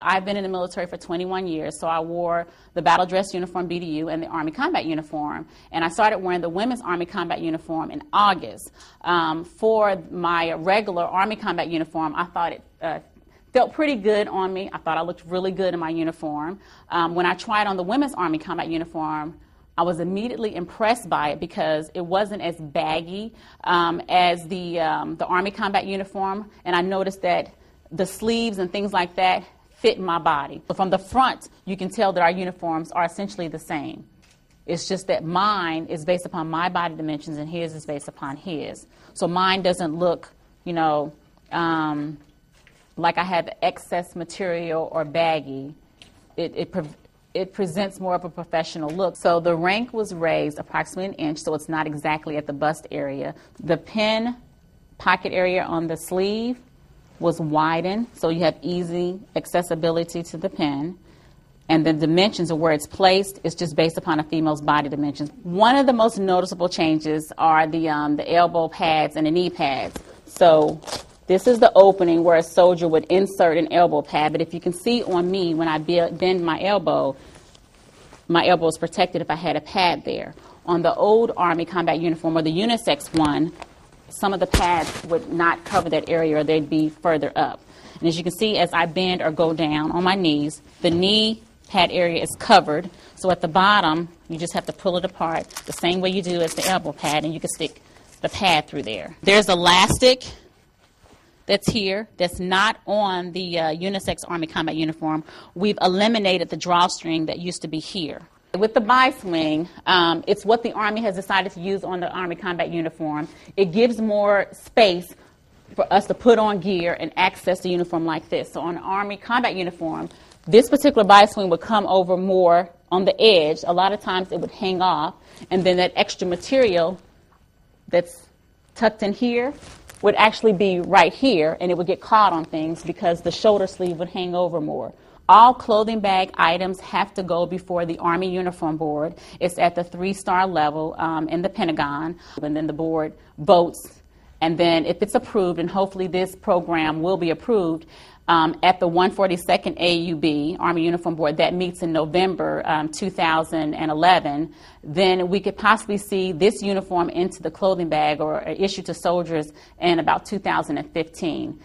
I've been in the military for 21 years, so I wore the battle dress uniform, BDU, and the Army Combat Uniform. And I started wearing the women's Army Combat Uniform in August. For my regular Army Combat Uniform, I thought it felt pretty good on me. I thought I looked really good in my uniform. When I tried on the women's Army Combat Uniform, I was immediately impressed by it because it wasn't as baggy as the Army Combat Uniform, and I noticed that the sleeves and things like that fit my body. So from the front, you can tell that our uniforms are essentially the same. It's just that mine is based upon my body dimensions and his is based upon his. So mine doesn't look, like I have excess material or baggy. It presents more of a professional look. So the rank was raised approximately an inch, so it's not exactly at the bust area. The pin pocket area on the sleeve was widened, so you have easy accessibility to the pin. And the dimensions of where it's placed is just based upon a female's body dimensions. One of the most noticeable changes are the elbow pads and the knee pads. So this is the opening where a soldier would insert an elbow pad, but if you can see on me, when I bend my elbow is protected if I had a pad there. On the old Army Combat Uniform, or the unisex one, some of the pads would not cover that area, or they'd be further up. And as you can see, as I bend or go down on my knees, the knee pad area is covered. So at the bottom, you just have to pull it apart the same way you do as the elbow pad, and you can stick the pad through there. There's elastic that's here that's not on the unisex Army Combat Uniform. We've eliminated the drawstring that used to be here. With the bi-swing, it's what the Army has decided to use on the Army Combat Uniform. It gives more space for us to put on gear and access the uniform like this. So on an Army Combat Uniform, this particular bi-swing would come over more on the edge. A lot of times it would hang off, and then that extra material that's tucked in here would actually be right here, and it would get caught on things because the shoulder sleeve would hang over more. All clothing bag items have to go before the Army Uniform Board. It's at the 3-star level in the Pentagon, and then the board votes. And then if it's approved, and hopefully this program will be approved, at the 142nd AUB, Army Uniform Board, that meets in November 2011, then we could possibly see this uniform into the clothing bag or issued to soldiers in about 2015.